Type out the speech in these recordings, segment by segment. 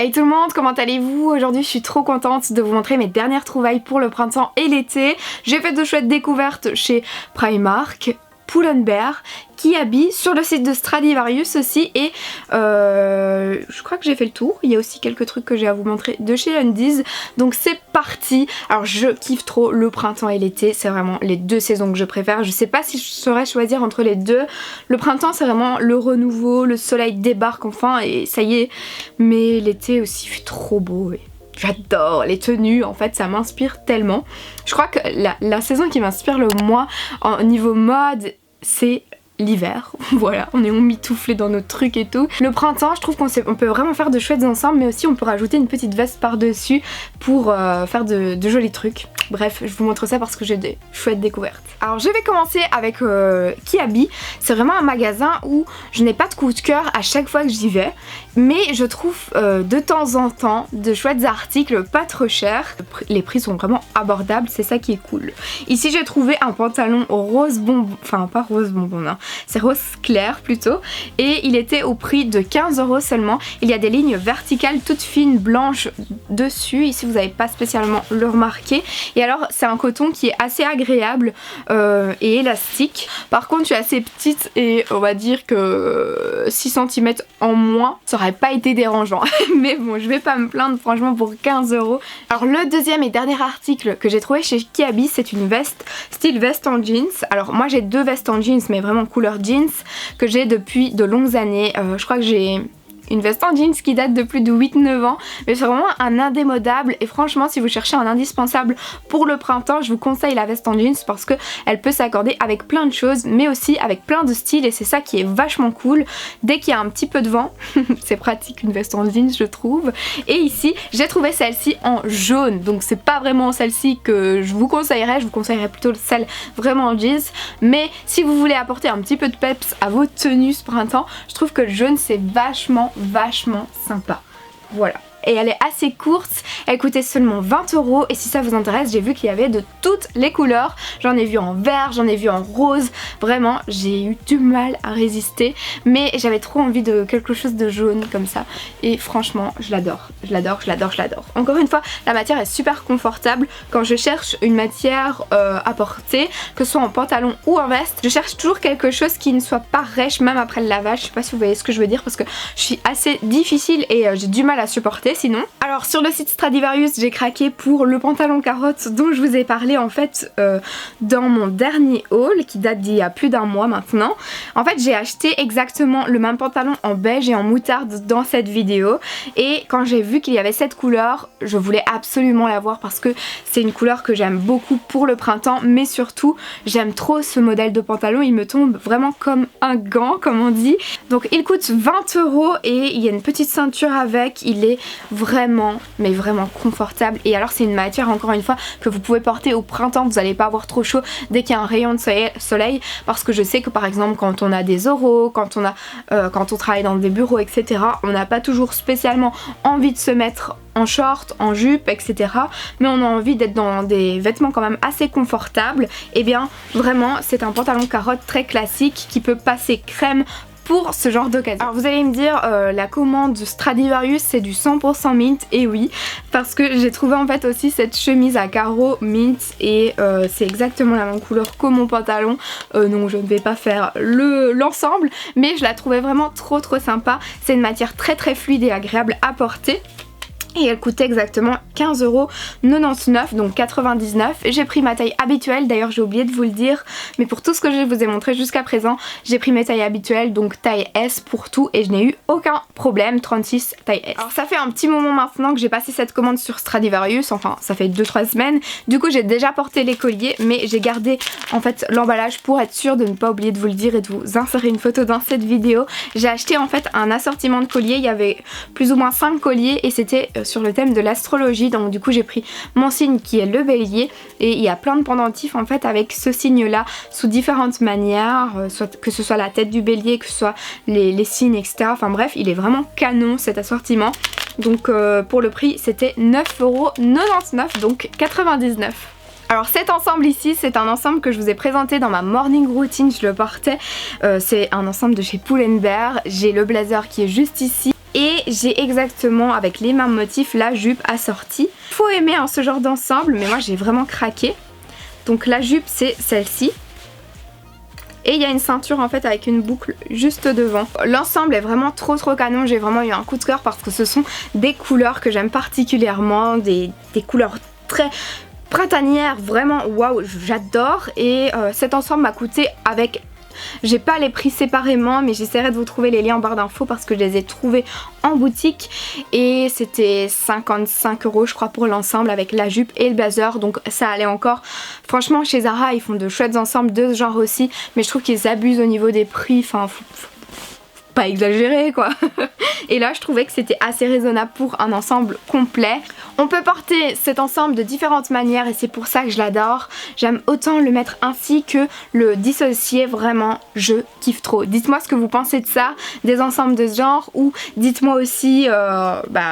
Hey tout le monde, comment allez-vous? Aujourd'hui je suis trop contente de vous montrer mes dernières trouvailles pour le printemps et l'été. J'ai fait de chouettes découvertes chez Primark, Pull&Bear, Kiabi, sur le site de Stradivarius aussi et je crois que j'ai fait le tour. Il y a aussi quelques trucs que j'ai à vous montrer de chez Undies. Donc c'est parti. Alors je kiffe trop le printemps et l'été, c'est vraiment les deux saisons que je préfère. Je sais pas si je saurais choisir entre les deux. Le printemps c'est vraiment le renouveau, le soleil débarque enfin et ça y est. Mais l'été aussi fait trop beau et j'adore les tenues, en fait ça m'inspire tellement. Je crois que la saison qui m'inspire le moins au niveau mode c'est l'hiver, voilà, on est emmitouflés dans nos trucs et tout. Le printemps, je trouve qu'on peut vraiment faire de chouettes ensembles, mais aussi on peut rajouter une petite veste par-dessus pour faire de jolis trucs. Bref, je vous montre ça parce que j'ai des chouettes découvertes. Alors je vais commencer avec Kiabi. C'est vraiment un magasin où je n'ai pas de coup de cœur à chaque fois que j'y vais, mais je trouve de temps en temps de chouettes articles pas trop chers. Les prix sont vraiment abordables, c'est ça qui est cool. Ici j'ai trouvé un pantalon rose bonbon, enfin pas rose bonbon, non. C'est rose clair plutôt et il était au prix de 15 € seulement. Il y a des lignes verticales toutes fines blanches dessus, ici vous n'avez pas spécialement le remarquer. Et alors c'est un coton qui est assez agréable et élastique. Par contre je suis assez petite et on va dire que 6 cm en moins ça aurait pas été dérangeant. Mais bon, je vais pas me plaindre franchement pour 15 €. Alors le deuxième et dernier article que j'ai trouvé chez Kiabi, c'est une veste, style veste en jeans. Alors moi j'ai deux vestes en jeans mais vraiment couleur jeans que j'ai depuis de longues années. Je crois que j'ai une veste en jeans qui date de plus de 8-9 ans, mais c'est vraiment un indémodable et franchement si vous cherchez un indispensable pour le printemps, je vous conseille la veste en jeans parce que elle peut s'accorder avec plein de choses mais aussi avec plein de styles et c'est ça qui est vachement cool. Dès qu'il y a un petit peu de vent, c'est pratique une veste en jeans je trouve. Et ici j'ai trouvé celle-ci en jaune, donc c'est pas vraiment celle-ci que je vous conseillerais plutôt celle vraiment en jeans, mais si vous voulez apporter un petit peu de peps à vos tenues ce printemps, je trouve que le jaune c'est vachement sympa. Voilà. Et elle est assez courte, elle coûtait seulement 20 € et si ça vous intéresse, j'ai vu qu'il y avait de toutes les couleurs. J'en ai vu en vert, j'en ai vu en rose, vraiment j'ai eu du mal à résister mais j'avais trop envie de quelque chose de jaune comme ça et franchement je l'adore, je l'adore, je l'adore, je l'adore. Encore une fois, la matière est super confortable. Quand je cherche une matière à porter, que ce soit en pantalon ou en veste, je cherche toujours quelque chose qui ne soit pas rêche même après le lavage. Je sais pas si vous voyez ce que je veux dire parce que je suis assez difficile et j'ai du mal à supporter sinon. Alors sur le site Stradivarius j'ai craqué pour le pantalon carotte dont je vous ai parlé en fait dans mon dernier haul qui date d'il y a plus d'un mois maintenant. En fait j'ai acheté exactement le même pantalon en beige et en moutarde dans cette vidéo et quand j'ai vu qu'il y avait cette couleur je voulais absolument l'avoir parce que c'est une couleur que j'aime beaucoup pour le printemps mais surtout j'aime trop ce modèle de pantalon, il me tombe vraiment comme un gant comme on dit. Donc il coûte 20 € et il y a une petite ceinture avec, il est vraiment mais vraiment confortable et alors c'est une matière encore une fois que vous pouvez porter au printemps, vous n'allez pas avoir trop chaud dès qu'il y a un rayon de soleil parce que je sais que par exemple quand on a des oraux, quand on travaille dans des bureaux etc, on n'a pas toujours spécialement envie de se mettre en short, en jupe etc, mais on a envie d'être dans des vêtements quand même assez confortables. Et bien vraiment c'est un pantalon carotte très classique qui peut passer crème pour ce genre d'occasion. Alors vous allez me dire la commande Stradivarius c'est du 100% mint et oui parce que j'ai trouvé en fait aussi cette chemise à carreaux mint et c'est exactement la même couleur que mon pantalon donc je ne vais pas faire l'ensemble mais je la trouvais vraiment trop sympa. C'est une matière très fluide et agréable à porter. Et elle coûtait exactement 15,99 €, donc 99. J'ai pris ma taille habituelle, d'ailleurs j'ai oublié de vous le dire, mais pour tout ce que je vous ai montré jusqu'à présent, j'ai pris mes tailles habituelles, donc taille S pour tout et je n'ai eu aucun problème, 36 taille S. Alors ça fait un petit moment maintenant que j'ai passé cette commande sur Stradivarius, enfin ça fait 2-3 semaines, du coup j'ai déjà porté les colliers, mais j'ai gardé en fait l'emballage pour être sûre de ne pas oublier de vous le dire et de vous insérer une photo dans cette vidéo. J'ai acheté en fait un assortiment de colliers, il y avait plus ou moins 5 colliers et c'était sur le thème de l'astrologie, donc du coup j'ai pris mon signe qui est le bélier et il y a plein de pendentifs en fait avec ce signe là sous différentes manières, soit que ce soit la tête du bélier, que ce soit les signes etc, enfin bref il est vraiment canon cet assortiment. Donc pour le prix c'était 9,99 €, donc 99. Alors cet ensemble ici, c'est un ensemble que je vous ai présenté dans ma morning routine, je le portais. C'est un ensemble de chez Pull&Bear. J'ai le blazer qui est juste ici. et j'ai exactement avec les mêmes motifs la jupe assortie. Faut aimer hein, ce genre d'ensemble, mais moi j'ai vraiment craqué. Donc la jupe c'est celle-ci. Et il y a une ceinture en fait avec une boucle juste devant. L'ensemble est vraiment trop canon, j'ai vraiment eu un coup de cœur parce que ce sont des couleurs que j'aime particulièrement, des couleurs très printanières, vraiment waouh, j'adore. Et cet ensemble m'a coûté avec... J'ai pas les prix séparément mais j'essaierai de vous trouver les liens en barre d'infos parce que je les ai trouvés en boutique et c'était 55 € je crois pour l'ensemble avec la jupe et le blazer, donc ça allait encore. Franchement chez Zara ils font de chouettes ensembles de ce genre aussi, mais je trouve qu'ils abusent au niveau des prix, enfin faut pas exagérer quoi. Et là je trouvais que c'était assez raisonnable pour un ensemble complet. On peut porter cet ensemble de différentes manières et c'est pour ça que je l'adore. J'aime autant le mettre ainsi que le dissocier, vraiment je kiffe trop. Dites-moi ce que vous pensez de ça, des ensembles de ce genre, ou dites-moi aussi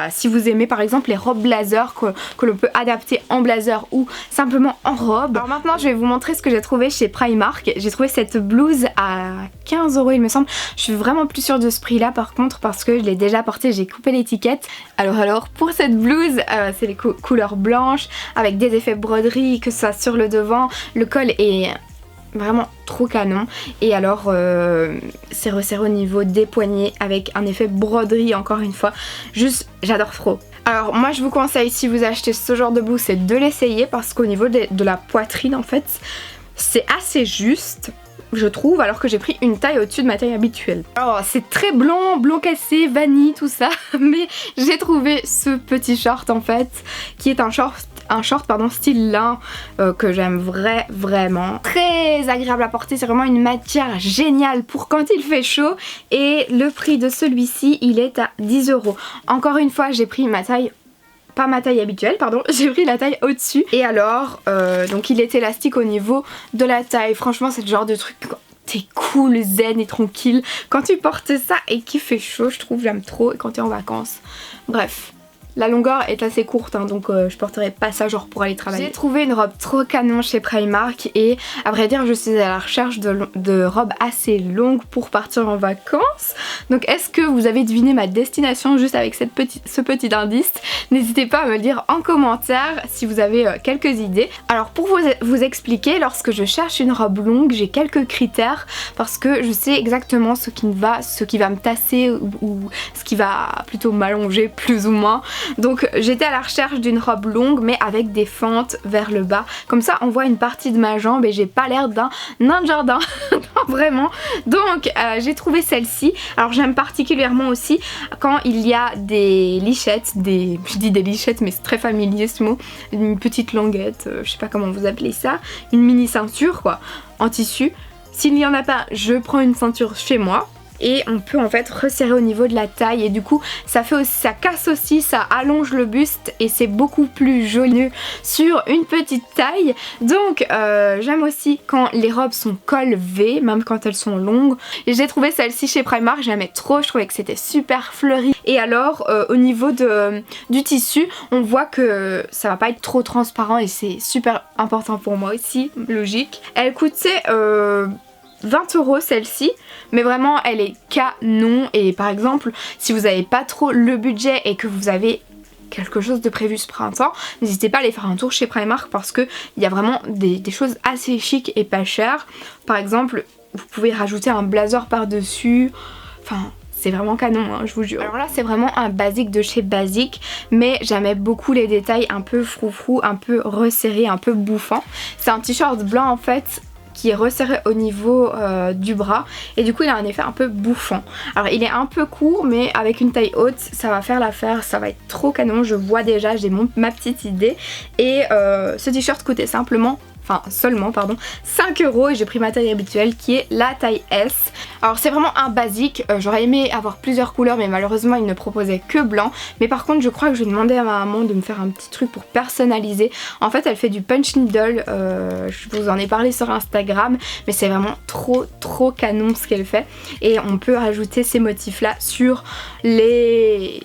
si vous aimez par exemple les robes blazer que l'on peut adapter en blazer ou simplement en robe. Alors maintenant je vais vous montrer ce que j'ai trouvé chez Primark. J'ai trouvé cette blouse à 15 € il me semble. Je suis vraiment plus sûre de ce prix là par contre parce que je l'ai déjà portée, j'ai coupé l'étiquette. Alors pour cette blouse c'est les couleurs blanches avec des effets broderie, que ce soit sur le devant, le col est vraiment trop canon et alors c'est resserré au niveau des poignets avec un effet broderie encore une fois, juste j'adore trop. Alors moi je vous conseille, si vous achetez ce genre de blouse, c'est de l'essayer parce qu'au niveau de la poitrine en fait c'est assez juste je trouve, alors que j'ai pris une taille au-dessus de ma taille habituelle. Alors c'est très blanc, blanc cassé, vanille, tout ça, mais j'ai trouvé ce petit short en fait, qui est un short style lin que j'aime vraiment. Très agréable à porter, c'est vraiment une matière géniale pour quand il fait chaud et le prix de celui-ci il est à 10 €. Encore une fois j'ai pris ma taille, pas ma taille habituelle pardon, j'ai pris la taille au-dessus et alors donc il est élastique au niveau de la taille. Franchement c'est le genre de truc t'es cool, zen et tranquille quand tu portes ça et qu'il fait chaud, je trouve, j'aime trop, et quand t'es en vacances. Bref, la longueur est assez courte hein, donc je porterai pas ça genre pour aller travailler. J'ai trouvé une robe trop canon chez Primark et à vrai dire je suis à la recherche de robes assez longues pour partir en vacances. Donc est-ce que vous avez deviné ma destination juste avec ce petit indice? N'hésitez pas à me le dire en commentaire si vous avez quelques idées. Alors pour vous expliquer, lorsque je cherche une robe longue j'ai quelques critères parce que je sais exactement ce qui va me tasser ou ce qui va plutôt m'allonger plus ou moins. Donc j'étais à la recherche d'une robe longue mais avec des fentes vers le bas. Comme ça on voit une partie de ma jambe et j'ai pas l'air d'un nain de jardin. Non, vraiment. Donc j'ai trouvé celle-ci. Alors j'aime particulièrement aussi quand il y a des lichettes, je dis des lichettes mais c'est très familier ce mot, une petite languette, je sais pas comment vous appelez ça, une mini ceinture quoi, en tissu. S'il n'y en a pas, je prends une ceinture chez moi. Et on peut en fait resserrer au niveau de la taille et du coup ça casse aussi, ça allonge le buste et c'est beaucoup plus joli sur une petite taille. Donc j'aime aussi quand les robes sont col V, même quand elles sont longues. Et j'ai trouvé celle-ci chez Primark, j'aimais trop, je trouvais que c'était super fleuri. Et alors au niveau du tissu, on voit que ça va pas être trop transparent et c'est super important pour moi aussi, logique. Elle coûtait 20 € celle-ci, mais vraiment elle est canon. Et par exemple si vous n'avez pas trop le budget et que vous avez quelque chose de prévu ce printemps, n'hésitez pas à aller faire un tour chez Primark parce que il y a vraiment des choses assez chic et pas chères. Par exemple vous pouvez rajouter un blazer par dessus, enfin c'est vraiment canon hein, je vous jure. Alors là c'est vraiment un basique de chez Basique, mais j'aimais beaucoup les détails un peu froufrou, un peu resserré, un peu bouffant. C'est un t-shirt blanc en fait qui est resserré au niveau du bras et du coup il a un effet un peu bouffant. Alors il est un peu court mais avec une taille haute ça va faire l'affaire, ça va être trop canon, je vois déjà, j'ai ma petite idée. Et ce t-shirt coûtait seulement 5 € et j'ai pris ma taille habituelle qui est la taille S. Alors c'est vraiment un basique, j'aurais aimé avoir plusieurs couleurs mais malheureusement il ne proposait que blanc. Mais par contre je crois que je vais demander à ma maman de me faire un petit truc pour personnaliser. En fait elle fait du punch needle, je vous en ai parlé sur Instagram, mais c'est vraiment trop canon ce qu'elle fait. Et on peut rajouter ces motifs là sur les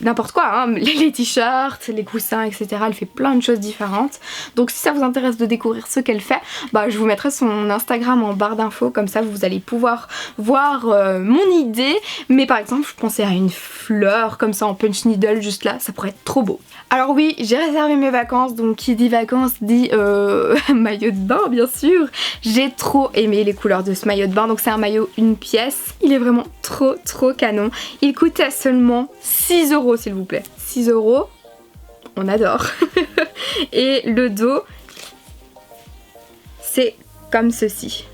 n'importe quoi, hein, les t-shirts, les coussins, etc. Elle fait plein de choses différentes. Donc si ça vous intéresse de découvrir ce qu'elle fait, bah je vous mettrai son Instagram en barre d'infos, comme ça vous allez pouvoir voir mon idée. Mais par exemple je pensais à une fleur comme ça en punch needle juste là, ça pourrait être trop beau. Alors oui, j'ai réservé mes vacances, donc qui dit vacances dit maillot de bain bien sûr. J'ai trop aimé les couleurs de ce maillot de bain, donc c'est un maillot une pièce. Il est vraiment trop canon. Il coûtait seulement 6 € s'il vous plaît. 6 €, on adore. Et le dos, c'est comme ceci.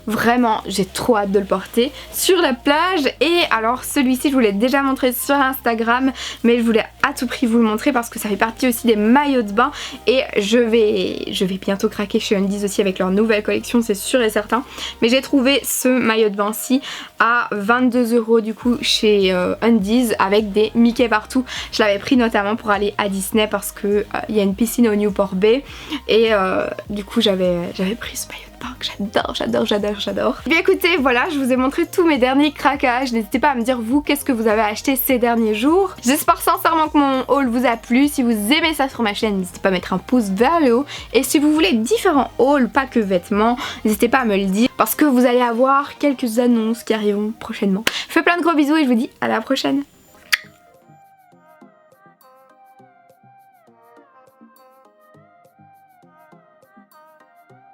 Vraiment, j'ai trop hâte de le porter sur la plage. Et alors celui-ci je vous l'ai déjà montré sur Instagram, mais je voulais à tout prix vous le montrer parce que ça fait partie aussi des maillots de bain. Et je vais bientôt craquer chez Undies aussi avec leur nouvelle collection, c'est sûr et certain. Mais j'ai trouvé ce maillot de bain-ci à 22 € du coup chez Undies avec des Mickey partout. Je l'avais pris notamment pour aller à Disney parce que il y a une piscine au Newport Bay. Et du coup j'avais pris ce maillot que j'adore. Bien écoutez, voilà, je vous ai montré tous mes derniers craquages. N'hésitez pas à me dire vous qu'est-ce que vous avez acheté ces derniers jours. J'espère sincèrement que mon haul vous a plu. Si vous aimez ça sur ma chaîne, n'hésitez pas à mettre un pouce vers le haut. Et si vous voulez différents hauls, pas que vêtements, n'hésitez pas à me le dire parce que vous allez avoir quelques annonces qui arriveront prochainement. Je vous fais plein de gros bisous et je vous dis à la prochaine.